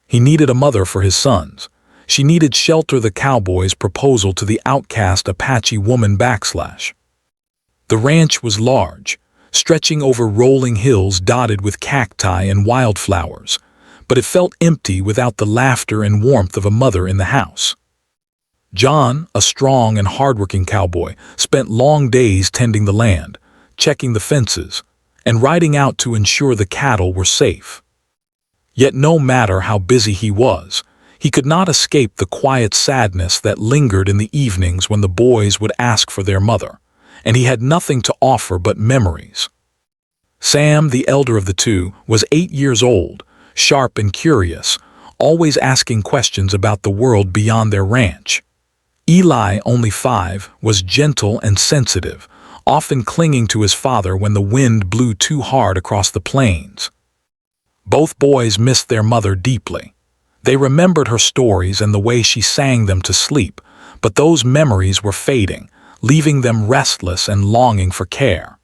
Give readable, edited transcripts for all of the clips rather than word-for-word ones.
He needed a mother for his sons. She needed shelter. The Cowboy's proposal to the Outcast Apache woman /. The ranch was large, stretching over rolling hills dotted with cacti and wildflowers, but it felt empty without the laughter and warmth of a mother in the house. John, a strong and hardworking cowboy, spent long days tending the land, checking the fences, and riding out to ensure the cattle were safe. Yet no matter how busy he was, he could not escape the quiet sadness that lingered in the evenings when the boys would ask for their mother, and he had nothing to offer but memories. Sam, the elder of the two, was 8 years old, sharp and curious, always asking questions about the world beyond their ranch. Eli, only 5, was gentle and sensitive, often clinging to his father when the wind blew too hard across the plains. Both boys missed their mother deeply. They remembered her stories and the way she sang them to sleep, but those memories were fading, leaving them restless and longing for care.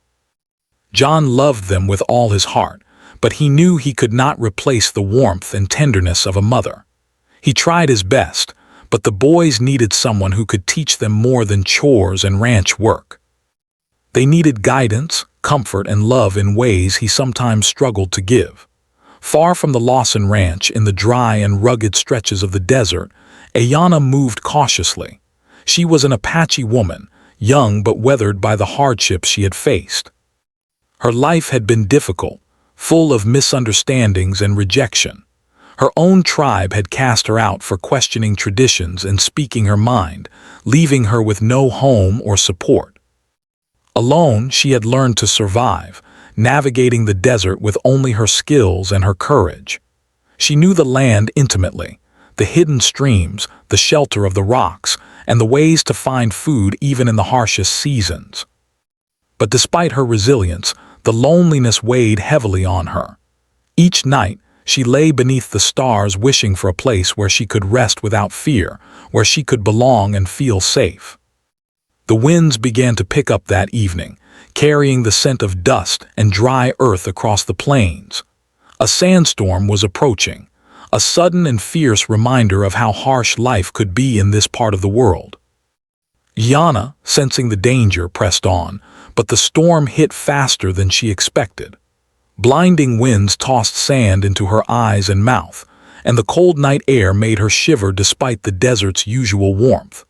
John loved them with all his heart, but he knew he could not replace the warmth and tenderness of a mother. He tried his best, but the boys needed someone who could teach them more than chores and ranch work. They needed guidance, comfort, and love in ways he sometimes struggled to give. Far from the Lawson Ranch, in the dry and rugged stretches of the desert, Ayanna moved cautiously. She was an Apache woman, young but weathered by the hardships she had faced. Her life had been difficult, full of misunderstandings and rejection. Her own tribe had cast her out for questioning traditions and speaking her mind, leaving her with no home or support. Alone, she had learned to survive, navigating the desert with only her skills and her courage. She knew the land intimately, the hidden streams, the shelter of the rocks, and the ways to find food even in the harshest seasons. But despite her resilience, the loneliness weighed heavily on her. Each night, she lay beneath the stars wishing for a place where she could rest without fear, where she could belong and feel safe. The winds began to pick up that evening, carrying the scent of dust and dry earth across the plains. A sandstorm was approaching, a sudden and fierce reminder of how harsh life could be in this part of the world. Ayanna, sensing the danger, pressed on, but the storm hit faster than she expected. Blinding winds tossed sand into her eyes and mouth, and the cold night air made her shiver despite the desert's usual warmth.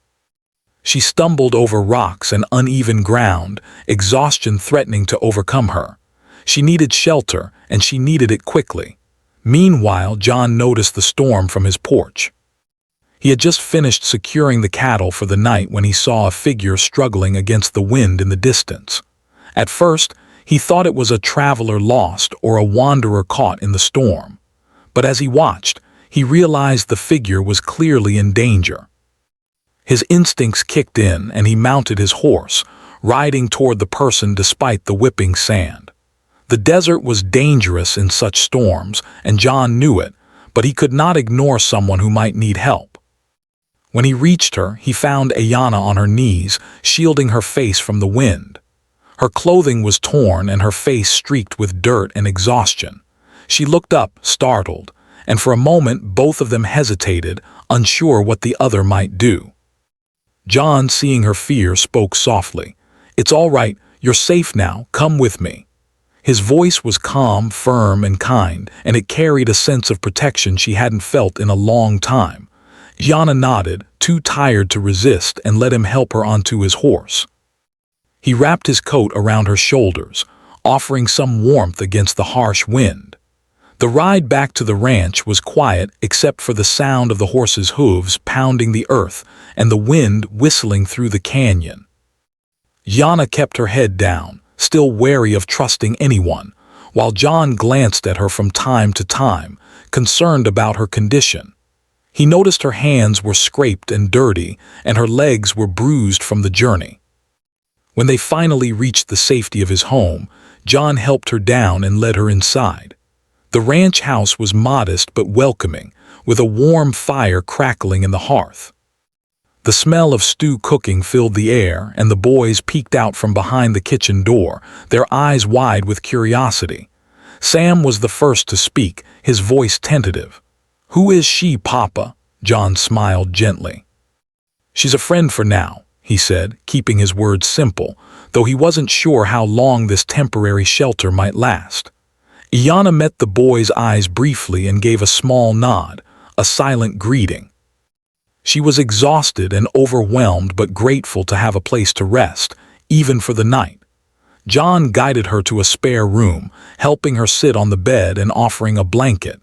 She stumbled over rocks and uneven ground, exhaustion threatening to overcome her. She needed shelter, and she needed it quickly. Meanwhile, John noticed the storm from his porch. He had just finished securing the cattle for the night when he saw a figure struggling against the wind in the distance. At first, he thought it was a traveler lost or a wanderer caught in the storm. But as he watched, he realized the figure was clearly in danger. His instincts kicked in and he mounted his horse, riding toward the person despite the whipping sand. The desert was dangerous in such storms, and John knew it, but he could not ignore someone who might need help. When he reached her, he found Ayanna on her knees, shielding her face from the wind. Her clothing was torn and her face streaked with dirt and exhaustion. She looked up, startled, and for a moment both of them hesitated, unsure what the other might do. John, seeing her fear, spoke softly. "It's all right, you're safe now, come with me." His voice was calm, firm, and kind, and it carried a sense of protection she hadn't felt in a long time. Ayanna nodded, too tired to resist, and let him help her onto his horse. He wrapped his coat around her shoulders, offering some warmth against the harsh wind. The ride back to the ranch was quiet except for the sound of the horse's hooves pounding the earth and the wind whistling through the canyon. Ayanna kept her head down, still wary of trusting anyone, while John glanced at her from time to time, concerned about her condition. He noticed her hands were scraped and dirty, and her legs were bruised from the journey. When they finally reached the safety of his home, John helped her down and led her inside. The ranch house was modest but welcoming, with a warm fire crackling in the hearth. The smell of stew cooking filled the air, and the boys peeked out from behind the kitchen door, their eyes wide with curiosity. Sam was the first to speak, his voice tentative. "Who is she, Papa?" John smiled gently. "She's a friend for now," he said, keeping his words simple, though he wasn't sure how long this temporary shelter might last. Iana met the boy's eyes briefly and gave a small nod, a silent greeting. She was exhausted and overwhelmed but grateful to have a place to rest, even for the night. John guided her to a spare room, helping her sit on the bed and offering a blanket.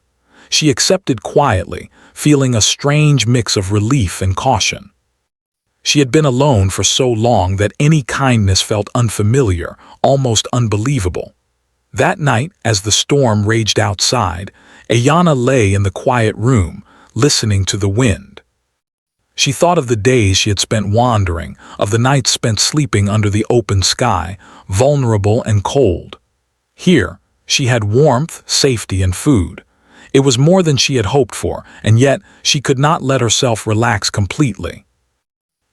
She accepted quietly, feeling a strange mix of relief and caution. She had been alone for so long that any kindness felt unfamiliar, almost unbelievable. That night, as the storm raged outside, Ayana lay in the quiet room, listening to the wind. She thought of the days she had spent wandering, of the nights spent sleeping under the open sky, vulnerable and cold. Here, she had warmth, safety, and food. It was more than she had hoped for, and yet she could not let herself relax completely.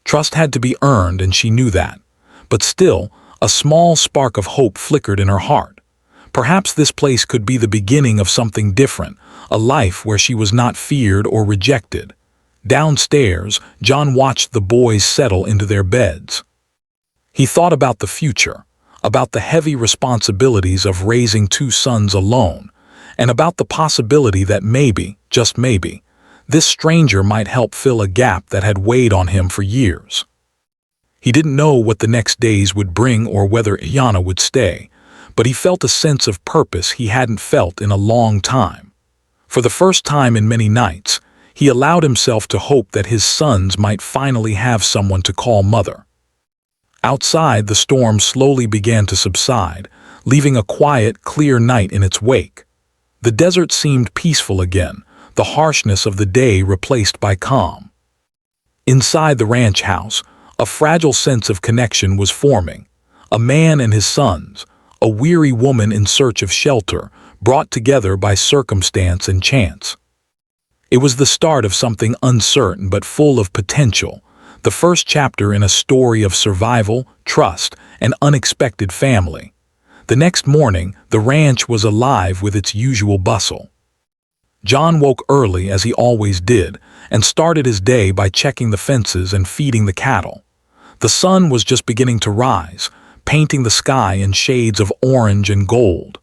Trust had to be earned, and she knew that. But still, a small spark of hope flickered in her heart. Perhaps this place could be the beginning of something different, a life where she was not feared or rejected. Downstairs, John watched the boys settle into their beds. He thought about the future, about the heavy responsibilities of raising two sons alone, and about the possibility that maybe, just maybe, this stranger might help fill a gap that had weighed on him for years. He didn't know what the next days would bring or whether Ayana would stay, but he felt a sense of purpose he hadn't felt in a long time. For the first time in many nights, he allowed himself to hope that his sons might finally have someone to call mother. Outside, the storm slowly began to subside, leaving a quiet, clear night in its wake. The desert seemed peaceful again, the harshness of the day replaced by calm. Inside the ranch house, a fragile sense of connection was forming. A man and his sons, a weary woman in search of shelter, brought together by circumstance and chance. It was the start of something uncertain but full of potential, the first chapter in a story of survival, trust, and unexpected family. The next morning, the ranch was alive with its usual bustle. John woke early, as he always did, and started his day by checking the fences and feeding the cattle. The sun was just beginning to rise, painting the sky in shades of orange and gold.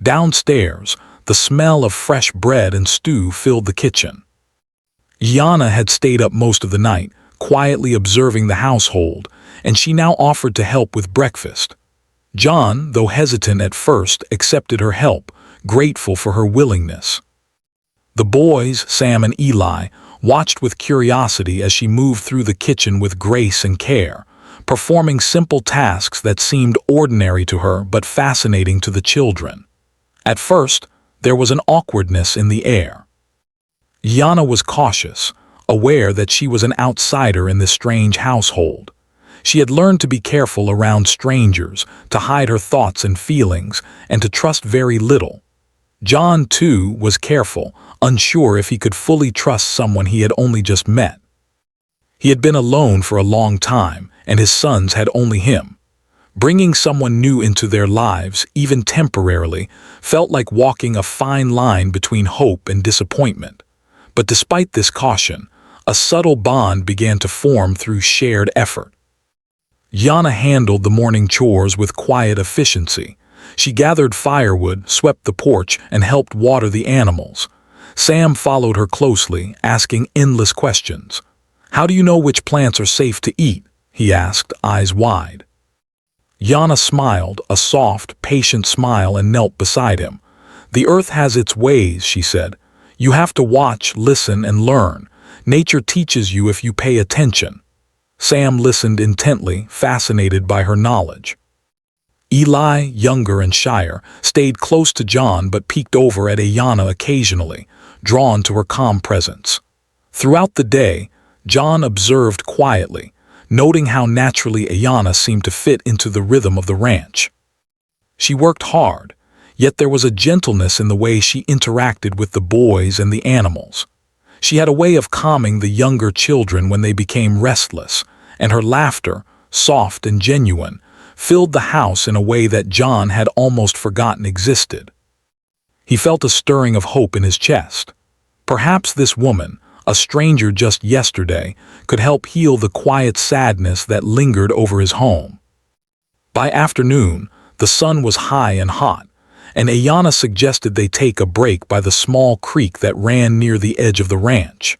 Downstairs, the smell of fresh bread and stew filled the kitchen. Yana had stayed up most of the night, quietly observing the household, and she now offered to help with breakfast. John, though hesitant at first, accepted her help, grateful for her willingness. The boys, Sam and Eli, watched with curiosity as she moved through the kitchen with grace and care, performing simple tasks that seemed ordinary to her but fascinating to the children. At first, there was an awkwardness in the air. Yana was cautious, aware that she was an outsider in this strange household. She had learned to be careful around strangers, to hide her thoughts and feelings, and to trust very little. John, too, was careful, unsure if he could fully trust someone he had only just met. He had been alone for a long time, and his sons had only him. Bringing someone new into their lives, even temporarily, felt like walking a fine line between hope and disappointment. But despite this caution, a subtle bond began to form through shared effort. Yana handled the morning chores with quiet efficiency. She gathered firewood, swept the porch, and helped water the animals. Sam followed her closely, asking endless questions. "How do you know which plants are safe to eat?" he asked, eyes wide. Yana smiled, a soft, patient smile, and knelt beside him. "The earth has its ways," she said. "You have to watch, listen, and learn. Nature teaches you if you pay attention." Sam listened intently, fascinated by her knowledge. Eli, younger and shyer, stayed close to John but peeked over at Ayana occasionally, drawn to her calm presence. Throughout the day, John observed quietly, noting how naturally Ayana seemed to fit into the rhythm of the ranch. She worked hard, yet there was a gentleness in the way she interacted with the boys and the animals. She had a way of calming the younger children when they became restless, and her laughter, soft and genuine, filled the house in a way that John had almost forgotten existed. He felt a stirring of hope in his chest. Perhaps this woman, a stranger just yesterday, could help heal the quiet sadness that lingered over his home. By afternoon, the sun was high and hot, and Ayana suggested they take a break by the small creek that ran near the edge of the ranch.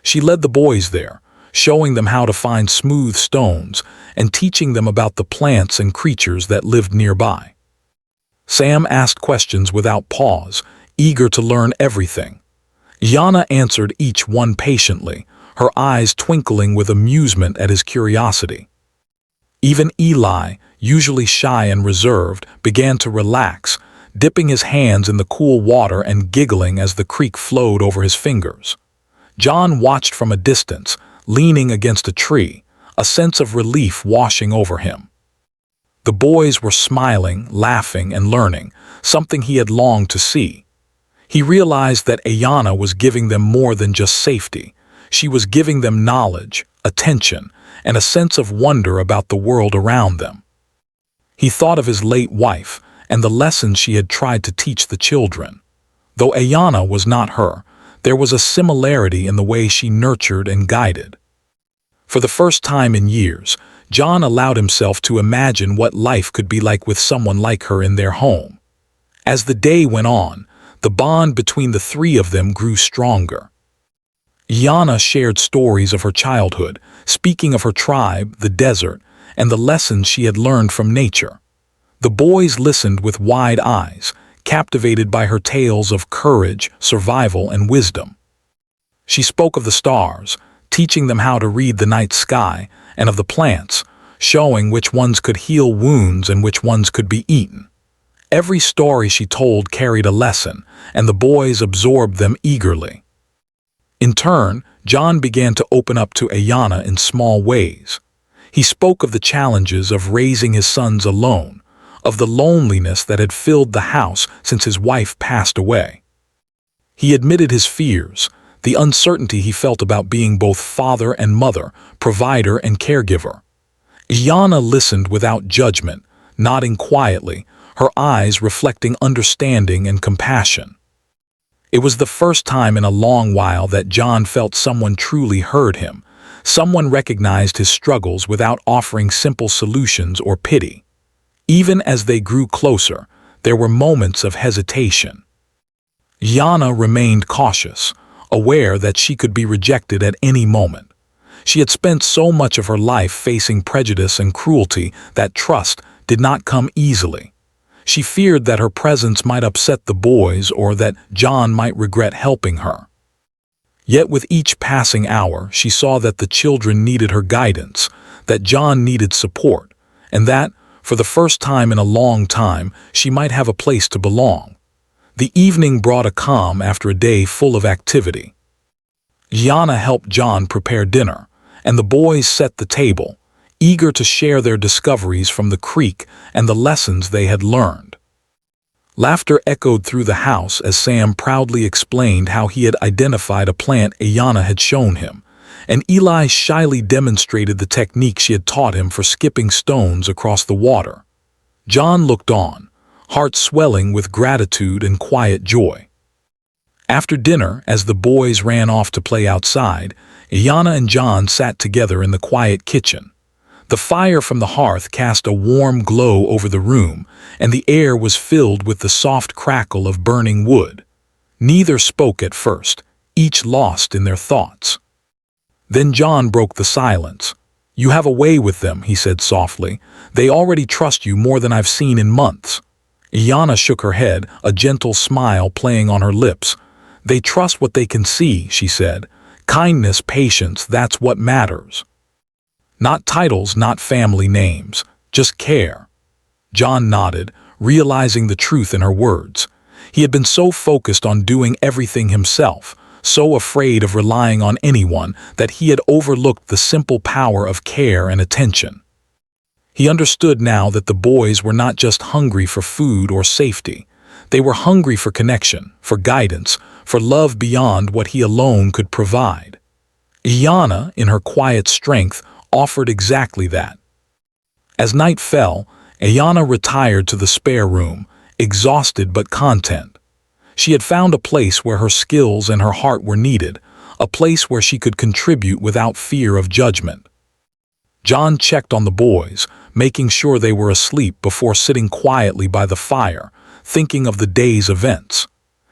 She led the boys there, showing them how to find smooth stones and teaching them about the plants and creatures that lived nearby. Sam asked questions without pause, eager to learn everything. Yana answered each one patiently, her eyes twinkling with amusement at his curiosity. Even Eli, usually shy and reserved, began to relax, dipping his hands in the cool water and giggling as the creek flowed over his fingers. John watched from a distance, leaning against a tree, a sense of relief washing over him. The boys were smiling, laughing, and learning, something he had longed to see. He realized that Ayana was giving them more than just safety. She was giving them knowledge, attention, and a sense of wonder about the world around them. He thought of his late wife and the lessons she had tried to teach the children. Though Ayana was not her, there was a similarity in the way she nurtured and guided. For the first time in years, John allowed himself to imagine what life could be like with someone like her in their home. As the day went on, the bond between the three of them grew stronger. Ayana shared stories of her childhood, speaking of her tribe, the desert, and the lessons she had learned from nature. The boys listened with wide eyes, captivated by her tales of courage, survival, and wisdom. She spoke of the stars, teaching them how to read the night sky, and of the plants, showing which ones could heal wounds and which ones could be eaten. Every story she told carried a lesson, and the boys absorbed them eagerly. In turn, John began to open up to Ayana in small ways. He spoke of the challenges of raising his sons alone, of the loneliness that had filled the house since his wife passed away. He admitted his fears, the uncertainty he felt about being both father and mother, provider and caregiver. Ayana listened without judgment, nodding quietly, her eyes reflecting understanding and compassion. It was the first time in a long while that John felt someone truly heard him, someone recognized his struggles without offering simple solutions or pity. Even as they grew closer, there were moments of hesitation. Ayana remained cautious, aware that she could be rejected at any moment. She had spent so much of her life facing prejudice and cruelty that trust did not come easily. She feared that her presence might upset the boys or that John might regret helping her. Yet with each passing hour, she saw that the children needed her guidance, that John needed support, and that, for the first time in a long time, she might have a place to belong. The evening brought a calm after a day full of activity. Ayana helped John prepare dinner, and the boys set the table, eager to share their discoveries from the creek and the lessons they had learned. Laughter echoed through the house as Sam proudly explained how he had identified a plant Ayana had shown him, and Eli shyly demonstrated the technique she had taught him for skipping stones across the water. John looked on, heart swelling with gratitude and quiet joy. After dinner, as the boys ran off to play outside, Ayana and John sat together in the quiet kitchen. The fire from the hearth cast a warm glow over the room, and the air was filled with the soft crackle of burning wood. Neither spoke at first, each lost in their thoughts. Then John broke the silence. "You have a way with them," he said softly. "They already trust you more than I've seen in months." Ayana shook her head, a gentle smile playing on her lips. "They trust what they can see," she said. "Kindness, patience, that's what matters. Not titles, not family names, just care." John nodded, realizing the truth in her words. He had been so focused on doing everything himself, so afraid of relying on anyone, that he had overlooked the simple power of care and attention. He understood now that the boys were not just hungry for food or safety. They were hungry for connection, for guidance, for love beyond what he alone could provide. Ayana, in her quiet strength, offered exactly that. As night fell, Ayana retired to the spare room, exhausted but content. She had found a place where her skills and her heart were needed, a place where she could contribute without fear of judgment. John checked on the boys, making sure they were asleep before sitting quietly by the fire, thinking of the day's events.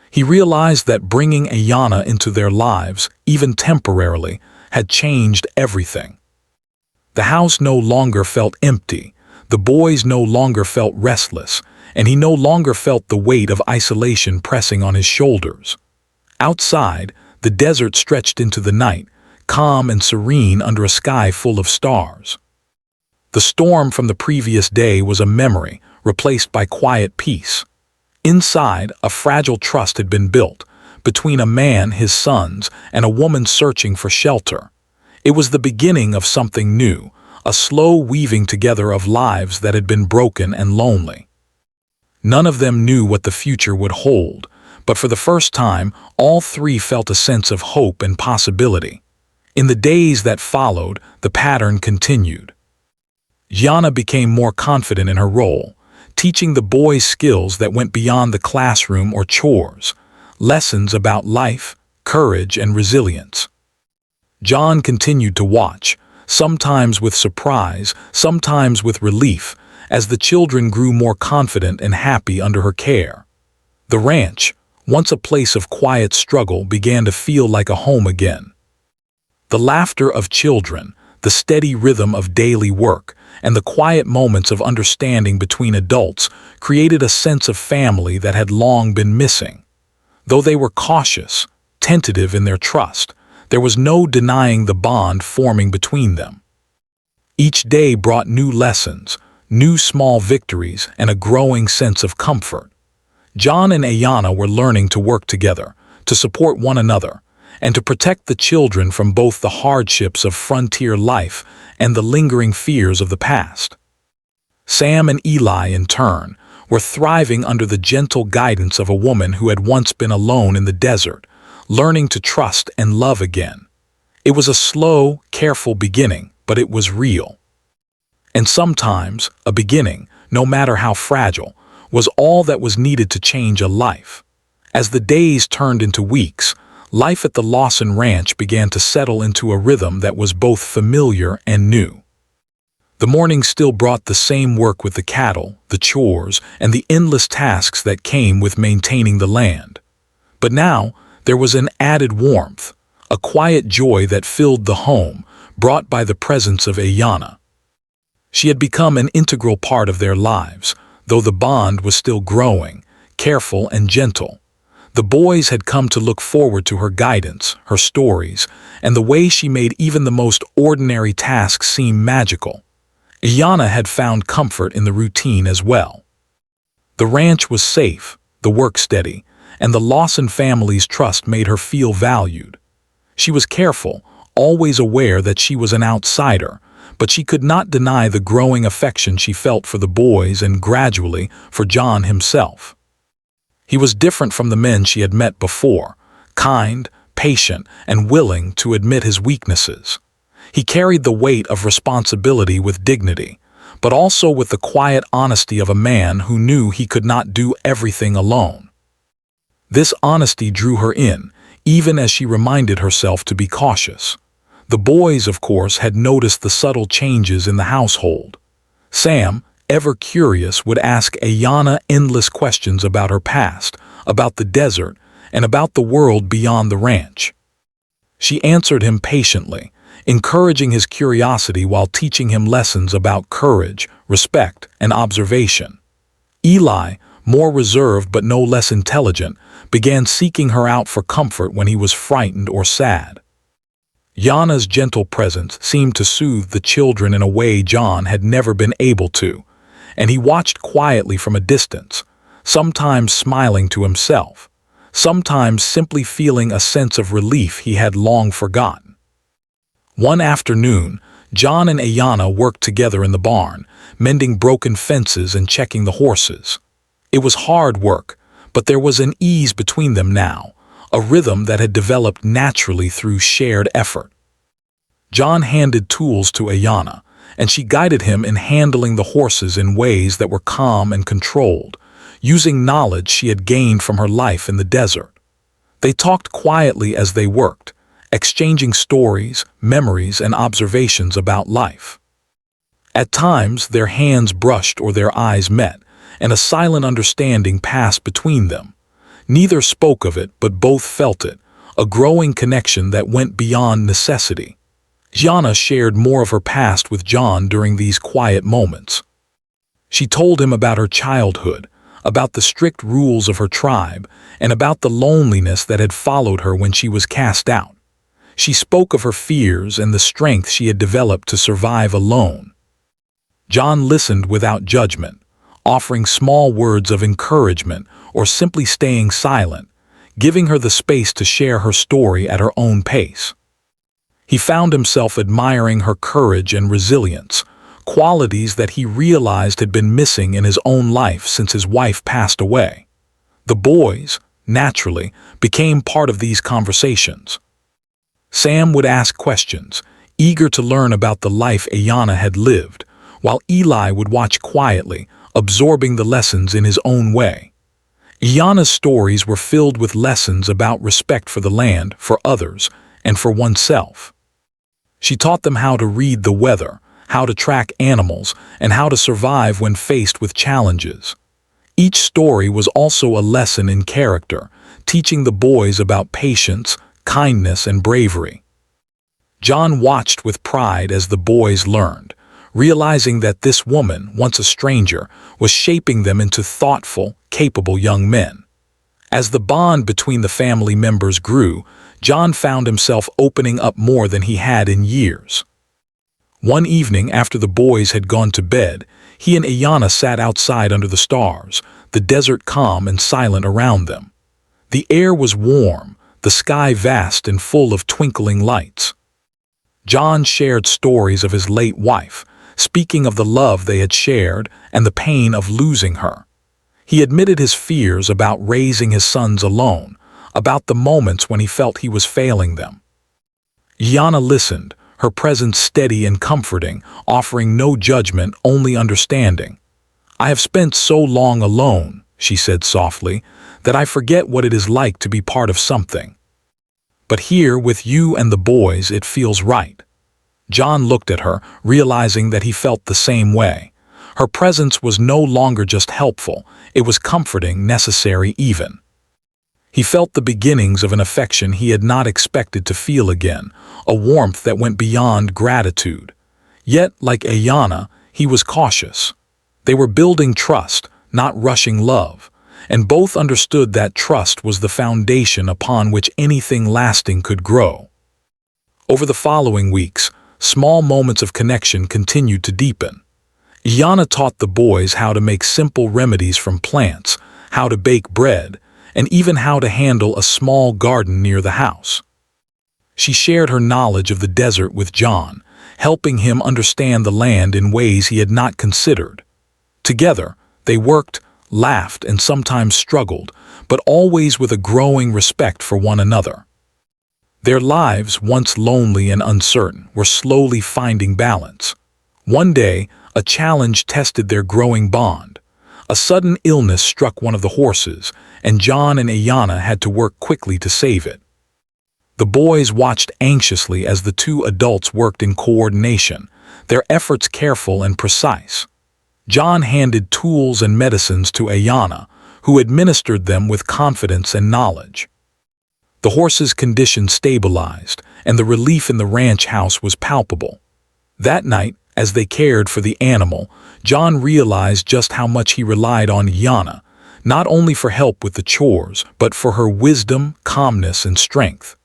He realized that bringing Ayanna into their lives, even temporarily, had changed everything. The house no longer felt empty, the boys no longer felt restless, and he no longer felt the weight of isolation pressing on his shoulders. Outside, the desert stretched into the night, calm and serene under a sky full of stars. The storm from the previous day was a memory, replaced by quiet peace. Inside, a fragile trust had been built, between a man, his sons, and a woman searching for shelter. It was the beginning of something new, a slow weaving together of lives that had been broken and lonely. None of them knew what the future would hold, but for the first time, all three felt a sense of hope and possibility. In the days that followed, the pattern continued. Ayanna became more confident in her role, teaching the boys skills that went beyond the classroom or chores, lessons about life, courage, and resilience. John continued to watch, sometimes with surprise, sometimes with relief, as the children grew more confident and happy under her care. The ranch, once a place of quiet struggle, began to feel like a home again. The laughter of children, the steady rhythm of daily work, and the quiet moments of understanding between adults created a sense of family that had long been missing. Though they were cautious, tentative in their trust, there was no denying the bond forming between them. Each day brought new lessons, new small victories, and a growing sense of comfort. John and Ayanna were learning to work together, to support one another, and to protect the children from both the hardships of frontier life and the lingering fears of the past. Sam and Eli, in turn, were thriving under the gentle guidance of a woman who had once been alone in the desert, learning to trust and love again. It was a slow, careful beginning, but it was real. And sometimes, a beginning, no matter how fragile, was all that was needed to change a life. As the days turned into weeks, life at the Lawson Ranch began to settle into a rhythm that was both familiar and new. The mornings still brought the same work with the cattle, the chores, and the endless tasks that came with maintaining the land. But now, there was an added warmth, a quiet joy that filled the home, brought by the presence of Ayanna. She had become an integral part of their lives, though the bond was still growing, careful and gentle. The boys had come to look forward to her guidance, her stories, and the way she made even the most ordinary tasks seem magical. Ayanna had found comfort in the routine as well. The ranch was safe, the work steady, and the Lawson family's trust made her feel valued. She was careful, always aware that she was an outsider, but she could not deny the growing affection she felt for the boys and gradually for John himself. He was different from the men she had met before, kind, patient, and willing to admit his weaknesses. He carried the weight of responsibility with dignity, but also with the quiet honesty of a man who knew he could not do everything alone. This honesty drew her in, even as she reminded herself to be cautious. The boys, of course, had noticed the subtle changes in the household. Sam, ever curious, would ask Ayanna endless questions about her past, about the desert, and about the world beyond the ranch. She answered him patiently, encouraging his curiosity while teaching him lessons about courage, respect, and observation. Eli, more reserved but no less intelligent, began seeking her out for comfort when he was frightened or sad. Ayanna's gentle presence seemed to soothe the children in a way John had never been able to, and he watched quietly from a distance, sometimes smiling to himself, sometimes simply feeling a sense of relief he had long forgotten. One afternoon, John and Ayanna worked together in the barn, mending broken fences and checking the horses. It was hard work, but there was an ease between them now, a rhythm that had developed naturally through shared effort. John handed tools to Ayanna, and she guided him in handling the horses in ways that were calm and controlled, using knowledge she had gained from her life in the desert. They talked quietly as they worked, exchanging stories, memories, and observations about life. At times, their hands brushed or their eyes met, and a silent understanding passed between them. Neither spoke of it, but both felt it, a growing connection that went beyond necessity. Gianna shared more of her past with John during these quiet moments. She told him about her childhood, about the strict rules of her tribe, and about the loneliness that had followed her when she was cast out. She spoke of her fears and the strength she had developed to survive alone. John listened without judgment, offering small words of encouragement or simply staying silent, giving her the space to share her story at her own pace. He found himself admiring her courage and resilience, qualities that he realized had been missing in his own life since his wife passed away. The boys, naturally, became part of these conversations. Sam would ask questions, eager to learn about the life Ayanna had lived, while Eli would watch quietly, absorbing the lessons in his own way. Ayanna's stories were filled with lessons about respect for the land, for others, and for oneself. She taught them how to read the weather, how to track animals, and how to survive when faced with challenges. Each story was also a lesson in character, teaching the boys about patience, kindness, and bravery. John watched with pride as the boys learned, realizing that this woman, once a stranger, was shaping them into thoughtful, capable young men. As the bond between the family members grew, John found himself opening up more than he had in years. One evening after the boys had gone to bed, he and Ayanna sat outside under the stars, the desert calm and silent around them. The air was warm, the sky vast and full of twinkling lights. John shared stories of his late wife, speaking of the love they had shared and the pain of losing her. He admitted his fears about raising his sons alone, about the moments when he felt he was failing them. Ayanna listened, her presence steady and comforting, offering no judgment, only understanding. "I have spent so long alone," she said softly, "that I forget what it is like to be part of something. But here, with you and the boys, it feels right." John looked at her, realizing that he felt the same way. Her presence was no longer just helpful, it was comforting, necessary even. He felt the beginnings of an affection he had not expected to feel again, a warmth that went beyond gratitude. Yet, like Ayanna, he was cautious. They were building trust, not rushing love, and both understood that trust was the foundation upon which anything lasting could grow. Over the following weeks, small moments of connection continued to deepen. Ayanna taught the boys how to make simple remedies from plants, how to bake bread, and even how to handle a small garden near the house. She shared her knowledge of the desert with John, helping him understand the land in ways he had not considered. Together, they worked, laughed, and sometimes struggled, but always with a growing respect for one another. Their lives, once lonely and uncertain, were slowly finding balance. One day, a challenge tested their growing bond. A sudden illness struck one of the horses, and John and Ayanna had to work quickly to save it. The boys watched anxiously as the two adults worked in coordination, their efforts careful and precise. John handed tools and medicines to Ayanna, who administered them with confidence and knowledge. The horse's condition stabilized, and the relief in the ranch house was palpable. That night, as they cared for the animal, John realized just how much he relied on Ayanna, not only for help with the chores, but for her wisdom, calmness, and strength.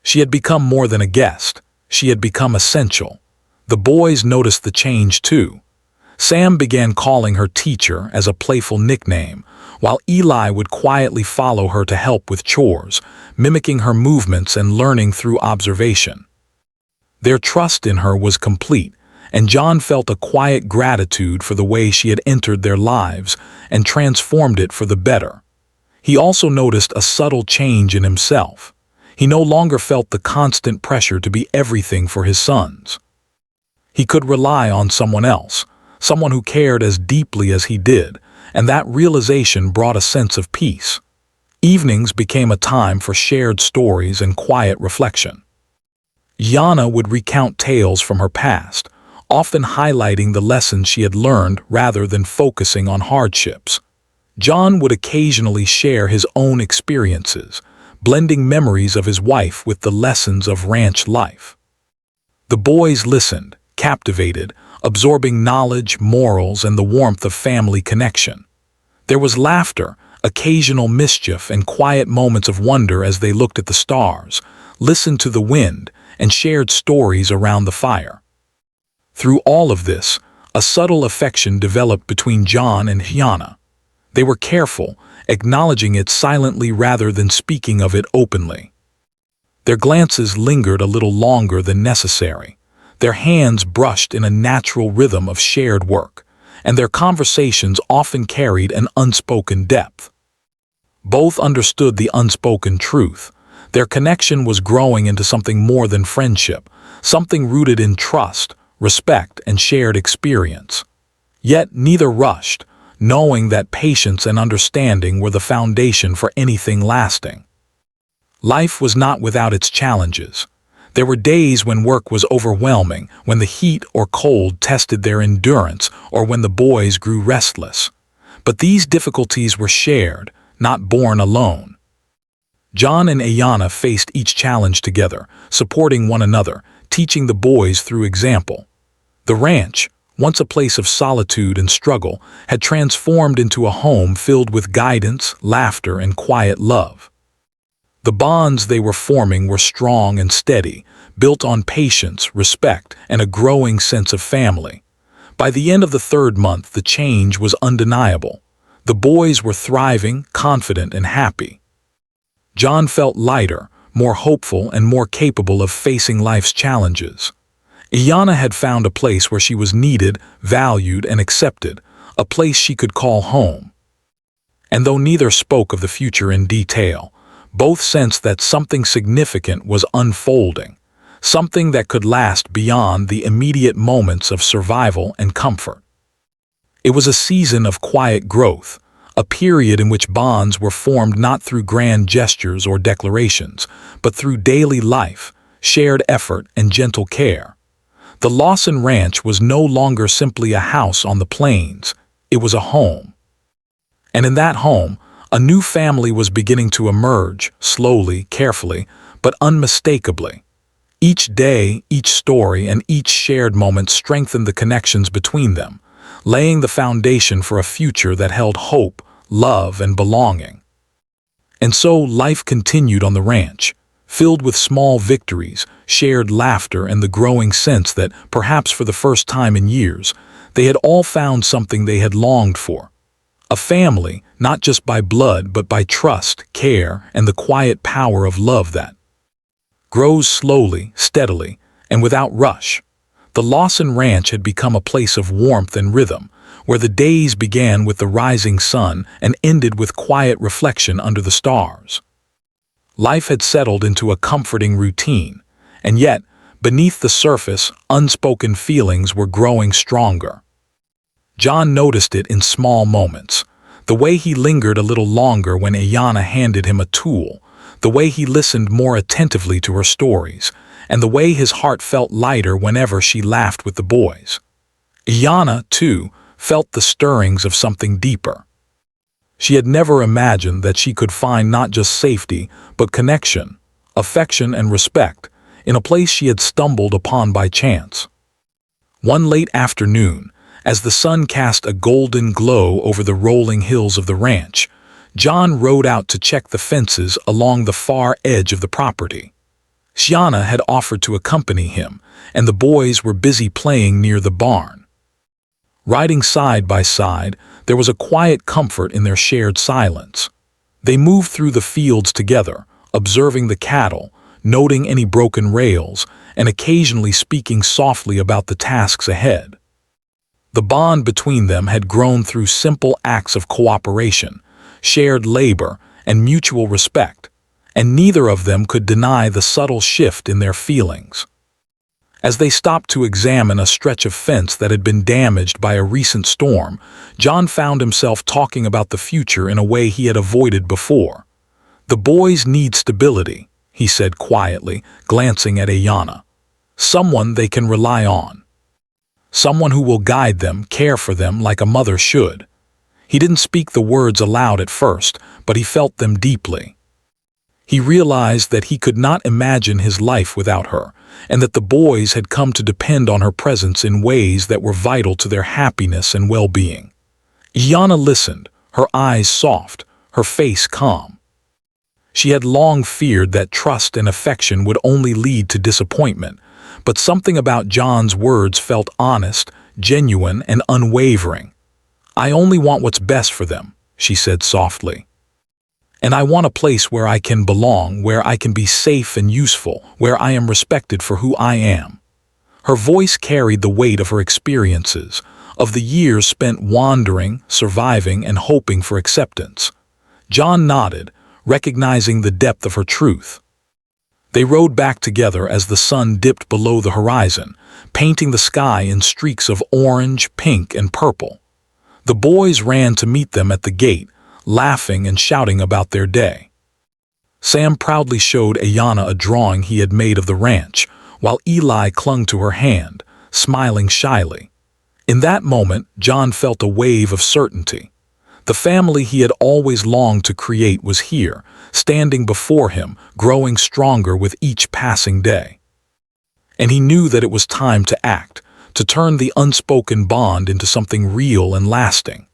She had become more than a guest. She had become essential. The boys noticed the change too. Sam began calling her teacher as a playful nickname, while Eli would quietly follow her to help with chores, mimicking her movements and learning through observation. Their trust in her was complete, and John felt a quiet gratitude for the way she had entered their lives and transformed it for the better. He also noticed a subtle change in himself. He no longer felt the constant pressure to be everything for his sons. He could rely on someone else, someone who cared as deeply as he did, and that realization brought a sense of peace. Evenings became a time for shared stories and quiet reflection. Yana would recount tales from her past, often highlighting the lessons she had learned rather than focusing on hardships. John would occasionally share his own experiences, blending memories of his wife with the lessons of ranch life. The boys listened, captivated, absorbing knowledge, morals, and the warmth of family connection. There was laughter, occasional mischief, and quiet moments of wonder as they looked at the stars, listened to the wind, and shared stories around the fire. Through all of this, a subtle affection developed between John and Yana. They were careful, acknowledging it silently rather than speaking of it openly. Their glances lingered a little longer than necessary. Their hands brushed in a natural rhythm of shared work, and their conversations often carried an unspoken depth. Both understood the unspoken truth. Their connection was growing into something more than friendship, something rooted in trust, respect, and shared experience. Yet neither rushed, knowing that patience and understanding were the foundation for anything lasting. Life was not without its challenges. There were days when work was overwhelming, when the heat or cold tested their endurance, or when the boys grew restless. But these difficulties were shared, not borne alone. John and Ayana faced each challenge together, supporting one another, teaching the boys through example. The ranch, once a place of solitude and struggle, had transformed into a home filled with guidance, laughter, and quiet love. The bonds they were forming were strong and steady, built on patience, respect, and a growing sense of family. By the end of the third month, the change was undeniable. The boys were thriving, confident, and happy. John felt lighter, more hopeful, and more capable of facing life's challenges. Ayana had found a place where she was needed, valued, and accepted, a place she could call home. And though neither spoke of the future in detail, both sensed that something significant was unfolding, something that could last beyond the immediate moments of survival and comfort. It was a season of quiet growth, a period in which bonds were formed not through grand gestures or declarations, but through daily life, shared effort, and gentle care. The Lawson Ranch was no longer simply a house on the plains, it was a home. And in that home, a new family was beginning to emerge, slowly, carefully, but unmistakably. Each day, each story, and each shared moment strengthened the connections between them, laying the foundation for a future that held hope, love, and belonging. And so life continued on the ranch, filled with small victories, shared laughter, and the growing sense that, perhaps for the first time in years, they had all found something they had longed for. A family, not just by blood, but by trust, care, and the quiet power of love that grows slowly, steadily, and without rush. The Lawson Ranch had become a place of warmth and rhythm, where the days began with the rising sun and ended with quiet reflection under the stars. Life had settled into a comforting routine, and yet, beneath the surface, unspoken feelings were growing stronger. John noticed it in small moments, the way he lingered a little longer when Ayana handed him a tool, the way he listened more attentively to her stories, and the way his heart felt lighter whenever she laughed with the boys. Ayana, too, felt the stirrings of something deeper. She had never imagined that she could find not just safety, but connection, affection, and respect in a place she had stumbled upon by chance. One late afternoon, as the sun cast a golden glow over the rolling hills of the ranch, John rode out to check the fences along the far edge of the property. Shiana had offered to accompany him, and the boys were busy playing near the barn. Riding side by side, there was a quiet comfort in their shared silence. They moved through the fields together, observing the cattle, noting any broken rails, and occasionally speaking softly about the tasks ahead. The bond between them had grown through simple acts of cooperation, shared labor, and mutual respect, and neither of them could deny the subtle shift in their feelings. As they stopped to examine a stretch of fence that had been damaged by a recent storm, John found himself talking about the future in a way he had avoided before. "The boys need stability," he said quietly, glancing at Ayanna. "Someone they can rely on. Someone who will guide them, care for them like a mother should." He didn't speak the words aloud at first, but he felt them deeply. He realized that he could not imagine his life without her, and that the boys had come to depend on her presence in ways that were vital to their happiness and well-being. Ayanna listened, her eyes soft, her face calm. She had long feared that trust and affection would only lead to disappointment, but something about John's words felt honest, genuine, and unwavering. "I only want what's best for them," she said softly. "And I want a place where I can belong, where I can be safe and useful, where I am respected for who I am." Her voice carried the weight of her experiences, of the years spent wandering, surviving, and hoping for acceptance. John nodded, recognizing the depth of her truth. They rode back together as the sun dipped below the horizon, painting the sky in streaks of orange, pink, and purple. The boys ran to meet them at the gate, laughing and shouting about their day. Sam proudly showed Ayanna a drawing he had made of the ranch, while Eli clung to her hand, smiling shyly. In that moment, John felt a wave of certainty. The family he had always longed to create was here, standing before him, growing stronger with each passing day. And he knew that it was time to act, to turn the unspoken bond into something real and lasting.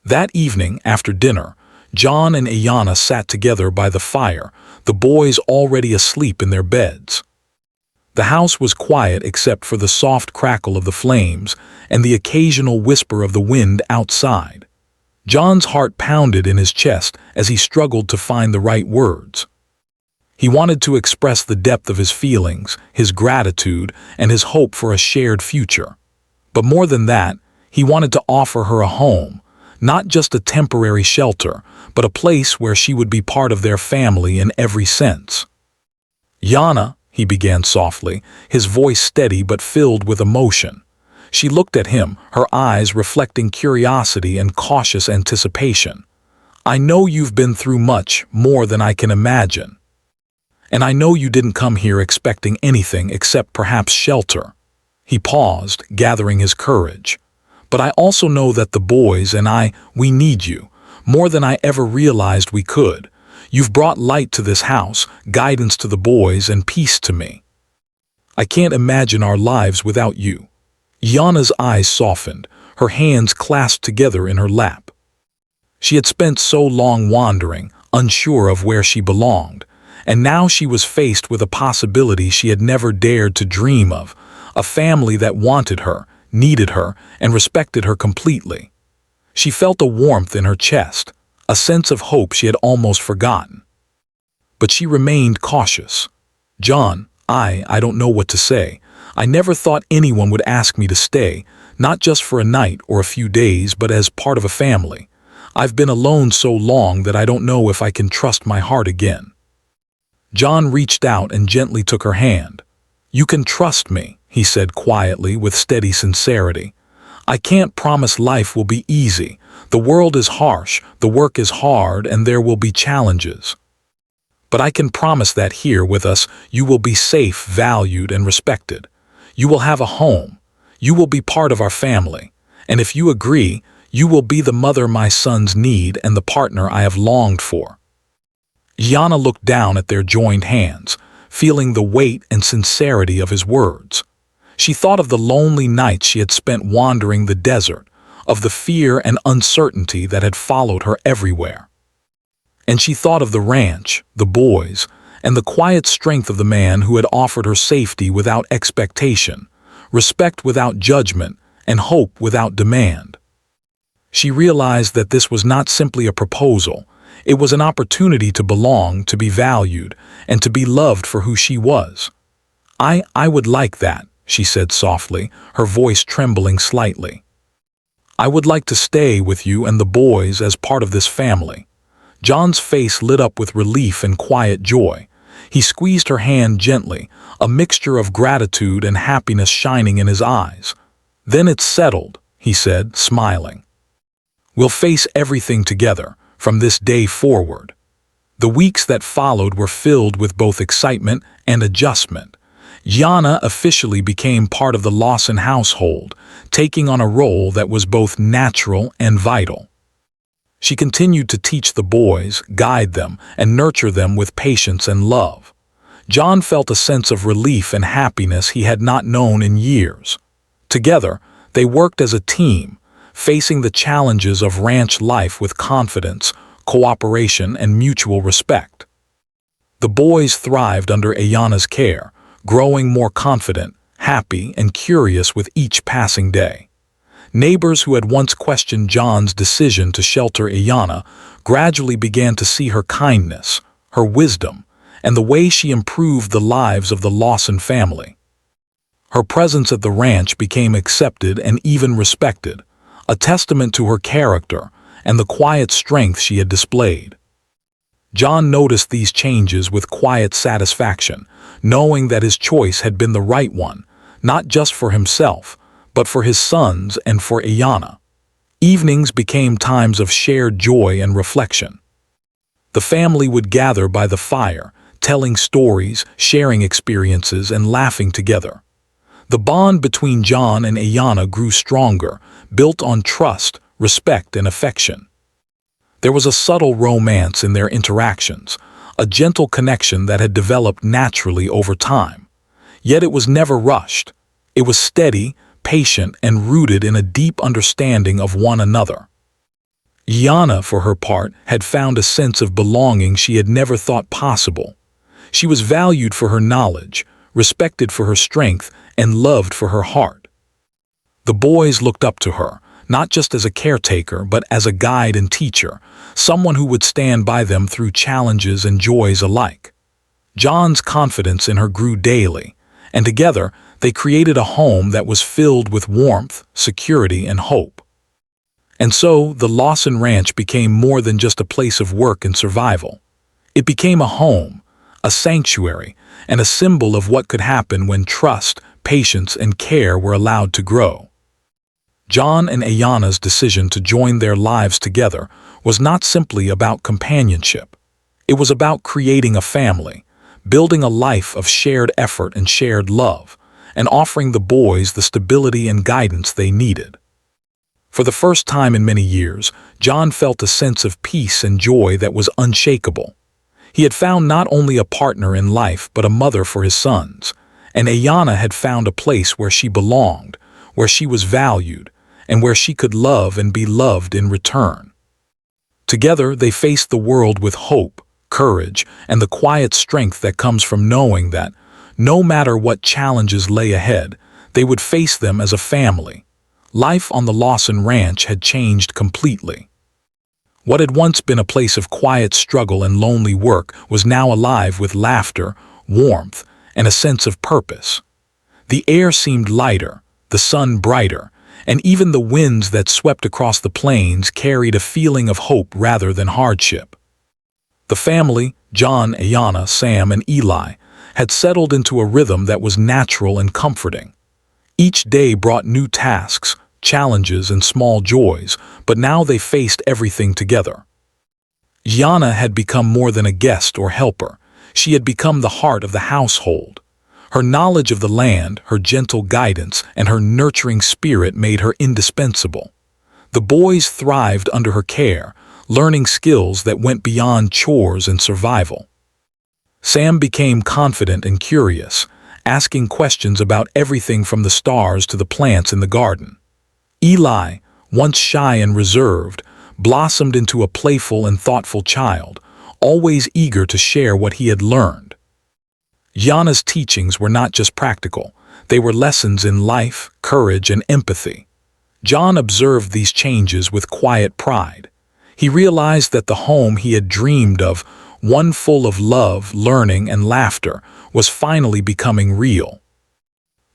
That evening, after dinner, John and Ayanna sat together by the fire, the boys already asleep in their beds. The house was quiet except for the soft crackle of the flames and the occasional whisper of the wind outside. John's heart pounded in his chest as he struggled to find the right words. He wanted to express the depth of his feelings, his gratitude, and his hope for a shared future. But more than that, he wanted to offer her a home, not just a temporary shelter, but a place where she would be part of their family in every sense. "Yana," he began softly, his voice steady but filled with emotion. She looked at him, her eyes reflecting curiosity and cautious anticipation. "I know you've been through much, more than I can imagine. And I know you didn't come here expecting anything except perhaps shelter." He paused, gathering his courage. "But I also know that the boys and we need you, more than I ever realized we could. You've brought light to this house, guidance to the boys, and peace to me. I can't imagine our lives without you." Yana's eyes softened, her hands clasped together in her lap. She had spent so long wandering, unsure of where she belonged, and now she was faced with a possibility she had never dared to dream of, a family that wanted her, needed her, and respected her completely. She felt a warmth in her chest, a sense of hope she had almost forgotten. But she remained cautious. "John, I don't know what to say. I never thought anyone would ask me to stay, not just for a night or a few days, but as part of a family. I've been alone so long that I don't know if I can trust my heart again." John reached out and gently took her hand. "You can trust me," he said quietly with steady sincerity. "I can't promise life will be easy. The world is harsh, the work is hard, and there will be challenges. But I can promise that here with us you will be safe, valued, and respected. You will have a home. You will be part of our family. And if you agree, you will be the mother my sons need and the partner I have longed for." Yana looked down at their joined hands, feeling the weight and sincerity of his words. She thought of the lonely nights she had spent wandering the desert, of the fear and uncertainty that had followed her everywhere. And she thought of the ranch, the boys, and the quiet strength of the man who had offered her safety without expectation, respect without judgment, and hope without demand. She realized that this was not simply a proposal. It was an opportunity to belong, to be valued, and to be loved for who she was. I would like that," she said softly, her voice trembling slightly. "I would like to stay with you and the boys as part of this family." John's face lit up with relief and quiet joy. He squeezed her hand gently, a mixture of gratitude and happiness shining in his eyes. "Then it's settled," he said, smiling. "We'll face everything together, from this day forward." The weeks that followed were filled with both excitement and adjustment. Yana officially became part of the Lawson household, taking on a role that was both natural and vital. She continued to teach the boys, guide them, and nurture them with patience and love. John felt a sense of relief and happiness he had not known in years. Together, they worked as a team, facing the challenges of ranch life with confidence, cooperation, and mutual respect. The boys thrived under Ayana's care, growing more confident, happy, and curious with each passing day. Neighbors who had once questioned John's decision to shelter Ayana gradually began to see her kindness, her wisdom, and the way she improved the lives of the Lawson family. Her presence at the ranch became accepted and even respected, a testament to her character and the quiet strength she had displayed. John noticed these changes with quiet satisfaction, knowing that his choice had been the right one, not just for himself, but for his sons and for Ayana. Evenings became times of shared joy and reflection. The family would gather by the fire, telling stories, sharing experiences, and laughing together. The bond between John and Ayana grew stronger, built on trust, respect, and affection. There was a subtle romance in their interactions, a gentle connection that had developed naturally over time. Yet it was never rushed. It was steady, patient, and rooted in a deep understanding of one another. Yana, for her part, had found a sense of belonging she had never thought possible. She was valued for her knowledge, respected for her strength, and loved for her heart. The boys looked up to her, not just as a caretaker, but as a guide and teacher, someone who would stand by them through challenges and joys alike. John's confidence in her grew daily, and together they created a home that was filled with warmth, security, and hope. And so the Lawson Ranch became more than just a place of work and survival. It became a home, a sanctuary, and a symbol of what could happen when trust, patience, and care were allowed to grow. John and Ayana's decision to join their lives together was not simply about companionship. It was about creating a family, building a life of shared effort and shared love, and offering the boys the stability and guidance they needed. For the first time in many years, John felt a sense of peace and joy that was unshakable. He had found not only a partner in life but a mother for his sons, and Ayana had found a place where she belonged, where she was valued, and where she could love and be loved in return. Together they faced the world with hope, courage, and the quiet strength that comes from knowing that, no matter what challenges lay ahead, they would face them as a family. Life on the Lawson Ranch had changed completely. What had once been a place of quiet struggle and lonely work was now alive with laughter, warmth, and a sense of purpose. The air seemed lighter, the sun brighter, and even the winds that swept across the plains carried a feeling of hope rather than hardship. The family, John, Ayana, Sam, and Eli, had settled into a rhythm that was natural and comforting. Each day brought new tasks, challenges, and small joys, but now they faced everything together. Yana had become more than a guest or helper. She had become the heart of the household. Her knowledge of the land, her gentle guidance, and her nurturing spirit made her indispensable. The boys thrived under her care, learning skills that went beyond chores and survival. Sam became confident and curious, asking questions about everything from the stars to the plants in the garden. Eli, once shy and reserved, blossomed into a playful and thoughtful child, always eager to share what he had learned. Yana's teachings were not just practical, they were lessons in life, courage, and empathy. John observed these changes with quiet pride. He realized that the home he had dreamed of, one full of love, learning, and laughter, was finally becoming real.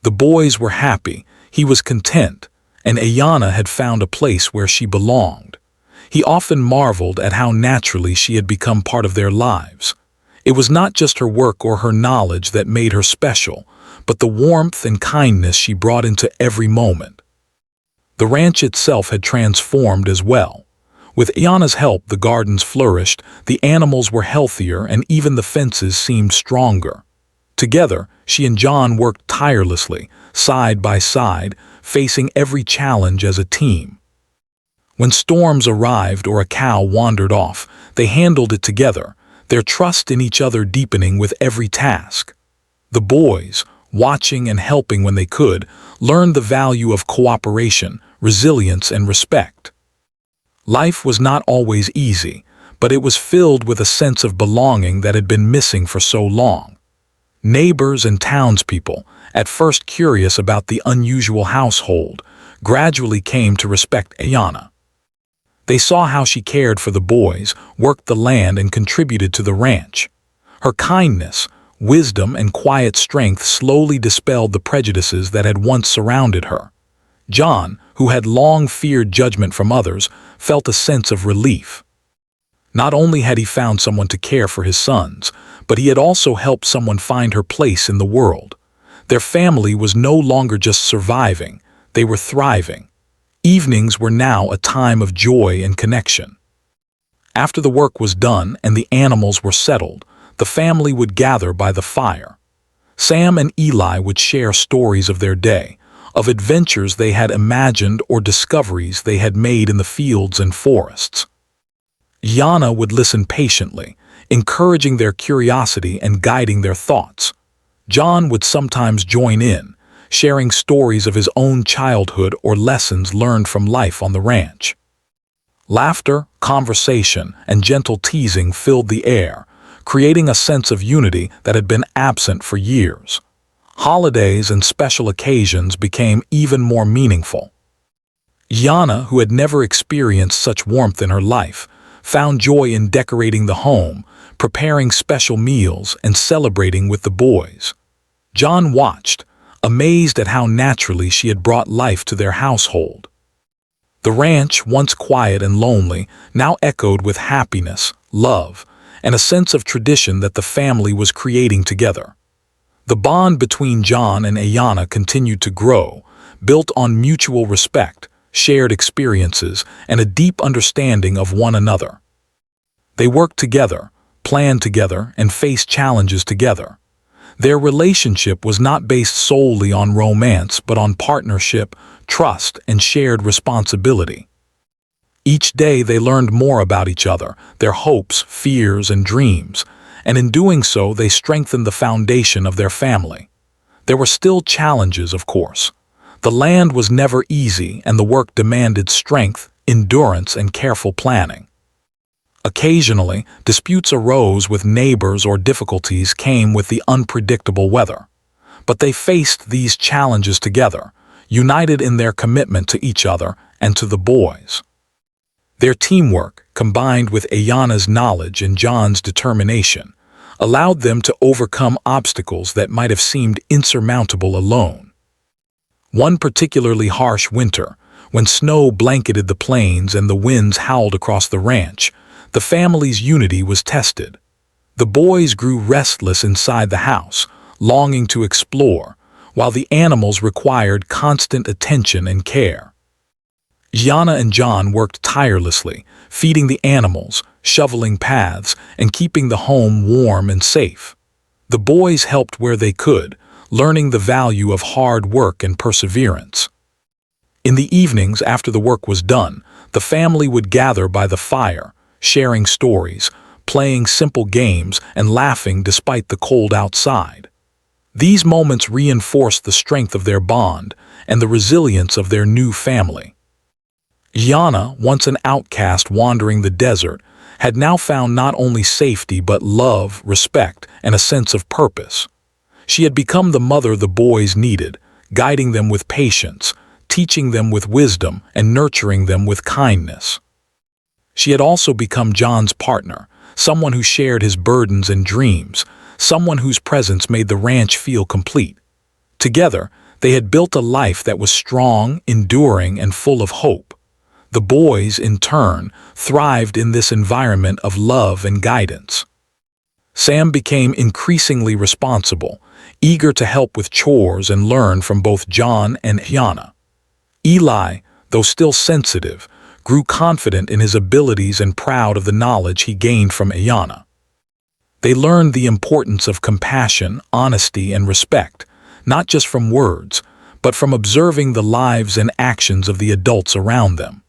The boys were happy, he was content, and Ayana had found a place where she belonged. He often marveled at how naturally she had become part of their lives. It was not just her work or her knowledge that made her special, but the warmth and kindness she brought into every moment. The ranch itself had transformed as well. With Ayana's help, the gardens flourished, the animals were healthier, and even the fences seemed stronger. Together, she and John worked tirelessly, side by side, facing every challenge as a team. When storms arrived or a cow wandered off, they handled it together, their trust in each other deepening with every task. The boys, watching and helping when they could, learned the value of cooperation, resilience, and respect. Life was not always easy, but it was filled with a sense of belonging that had been missing for so long. Neighbors and townspeople, at first curious about the unusual household, gradually came to respect Ayana. They saw how she cared for the boys, worked the land, and contributed to the ranch. Her kindness, wisdom, and quiet strength slowly dispelled the prejudices that had once surrounded her. John, who had long feared judgment from others, felt a sense of relief. Not only had he found someone to care for his sons, but he had also helped someone find her place in the world. Their family was no longer just surviving, they were thriving. Evenings were now a time of joy and connection. After the work was done and the animals were settled, the family would gather by the fire. Sam and Eli would share stories of their day, of adventures they had imagined or discoveries they had made in the fields and forests. Yana would listen patiently, encouraging their curiosity and guiding their thoughts. John would sometimes join in, sharing stories of his own childhood or lessons learned from life on the ranch. Laughter, conversation, and gentle teasing filled the air, creating a sense of unity that had been absent for years. Holidays and special occasions became even more meaningful. Yana, who had never experienced such warmth in her life, found joy in decorating the home, preparing special meals, and celebrating with the boys. John watched, amazed at how naturally she had brought life to their household. The ranch, once quiet and lonely, now echoed with happiness, love, and a sense of tradition that the family was creating together. The bond between John and Ayana continued to grow, built on mutual respect, shared experiences, and a deep understanding of one another. They worked together, planned together, and faced challenges together. Their relationship was not based solely on romance, but on partnership, trust, and shared responsibility. Each day they learned more about each other, their hopes, fears, and dreams, and in doing so they strengthened the foundation of their family. There were still challenges, of course. The land was never easy, and the work demanded strength, endurance, and careful planning. Occasionally, disputes arose with neighbors or difficulties came with the unpredictable weather. But they faced these challenges together, united in their commitment to each other and to the boys. Their teamwork, combined with Ayana's knowledge and John's determination, allowed them to overcome obstacles that might have seemed insurmountable alone. One particularly harsh winter, when snow blanketed the plains and the winds howled across the ranch, the family's unity was tested. The boys grew restless inside the house, longing to explore, while the animals required constant attention and care. Yana and John worked tirelessly, feeding the animals, shoveling paths, and keeping the home warm and safe. The boys helped where they could, learning the value of hard work and perseverance. In the evenings after the work was done, the family would gather by the fire, sharing stories, playing simple games, and laughing despite the cold outside. These moments reinforced the strength of their bond and the resilience of their new family. Yana, once an outcast wandering the desert, had now found not only safety but love, respect, and a sense of purpose. She had become the mother the boys needed, guiding them with patience, teaching them with wisdom, and nurturing them with kindness. She had also become John's partner, someone who shared his burdens and dreams, someone whose presence made the ranch feel complete. Together, they had built a life that was strong, enduring, and full of hope. The boys, in turn, thrived in this environment of love and guidance. Sam became increasingly responsible, eager to help with chores and learn from both John and Ayanna. Eli, though still sensitive, grew confident in his abilities and proud of the knowledge he gained from Ayanna. They learned the importance of compassion, honesty, and respect, not just from words, but from observing the lives and actions of the adults around them.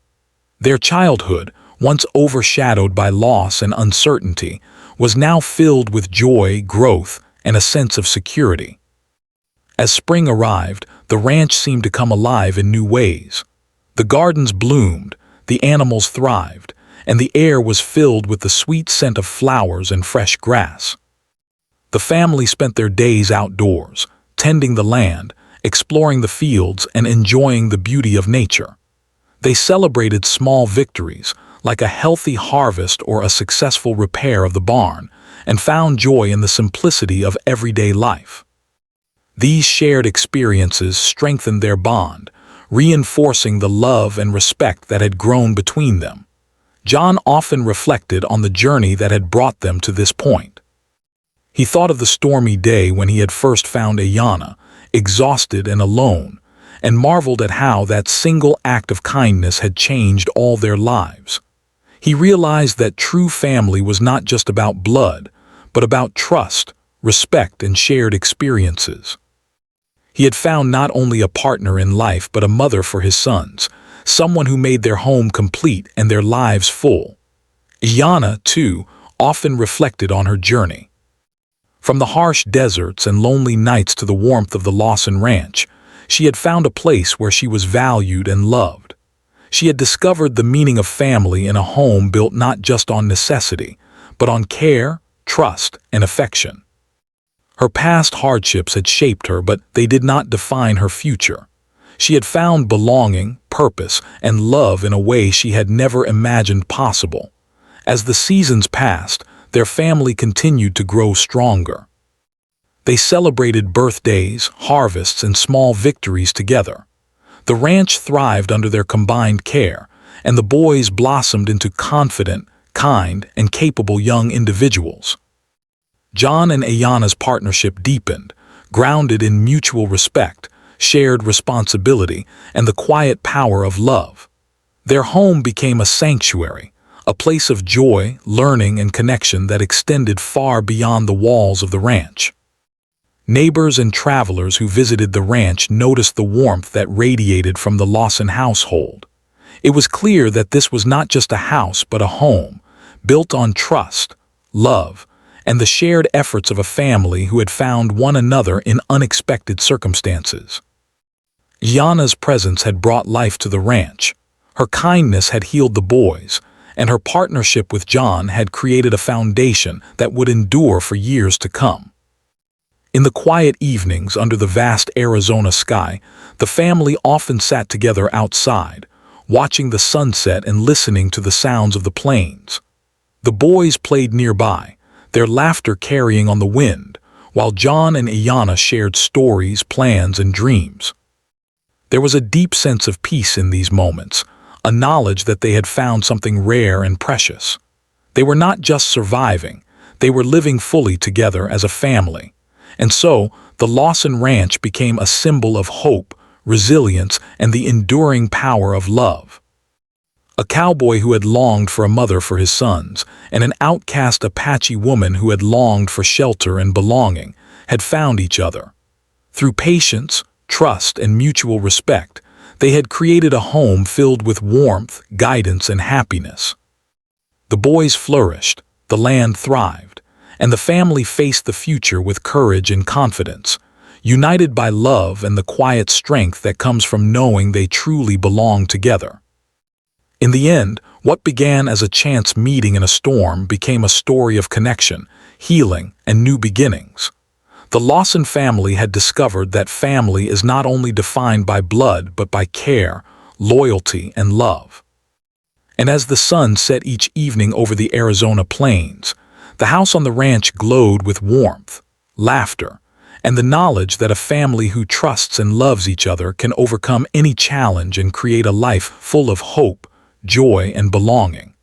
Their childhood, once overshadowed by loss and uncertainty, was now filled with joy, growth, and a sense of security. As spring arrived, the ranch seemed to come alive in new ways. The gardens bloomed, the animals thrived, and the air was filled with the sweet scent of flowers and fresh grass. The family spent their days outdoors, tending the land, exploring the fields, and enjoying the beauty of nature. They celebrated small victories, like a healthy harvest or a successful repair of the barn, and found joy in the simplicity of everyday life. These shared experiences strengthened their bond, reinforcing the love and respect that had grown between them. John often reflected on the journey that had brought them to this point. He thought of the stormy day when he had first found Ayanna, exhausted and alone, and marveled at how that single act of kindness had changed all their lives. He realized that true family was not just about blood, but about trust, respect, and shared experiences. He had found not only a partner in life but a mother for his sons, someone who made their home complete and their lives full. Ayanna, too, often reflected on her journey. From the harsh deserts and lonely nights to the warmth of the Lawson Ranch, she had found a place where she was valued and loved. She had discovered the meaning of family in a home built not just on necessity, but on care, trust, and affection. Her past hardships had shaped her, but they did not define her future. She had found belonging, purpose, and love in a way she had never imagined possible. As the seasons passed, their family continued to grow stronger. They celebrated birthdays, harvests, and small victories together. The ranch thrived under their combined care, and the boys blossomed into confident, kind, and capable young individuals. John and Ayanna's partnership deepened, grounded in mutual respect, shared responsibility, and the quiet power of love. Their home became a sanctuary, a place of joy, learning, and connection that extended far beyond the walls of the ranch. Neighbors and travelers who visited the ranch noticed the warmth that radiated from the Lawson household. It was clear that this was not just a house but a home, built on trust, love, and the shared efforts of a family who had found one another in unexpected circumstances. Ayanna's presence had brought life to the ranch. Her kindness had healed the boys, and her partnership with John had created a foundation that would endure for years to come. In the quiet evenings under the vast Arizona sky, the family often sat together outside, watching the sunset and listening to the sounds of the plains. The boys played nearby, their laughter carrying on the wind, while John and Ayanna shared stories, plans, and dreams. There was a deep sense of peace in these moments, a knowledge that they had found something rare and precious. They were not just surviving, they were living fully together as a family. And so, the Lawson Ranch became a symbol of hope, resilience, and the enduring power of love. A cowboy who had longed for a mother for his sons, and an outcast Apache woman who had longed for shelter and belonging, had found each other. Through patience, trust, and mutual respect, they had created a home filled with warmth, guidance, and happiness. The boys flourished, the land thrived, and the family faced the future with courage and confidence, united by love and the quiet strength that comes from knowing they truly belong together. In the end, what began as a chance meeting in a storm became a story of connection, healing, and new beginnings. The Lawson family had discovered that family is not only defined by blood but by care, loyalty, and love. And as the sun set each evening over the Arizona plains, the house on the ranch glowed with warmth, laughter, and the knowledge that a family who trusts and loves each other can overcome any challenge and create a life full of hope, joy, and belonging.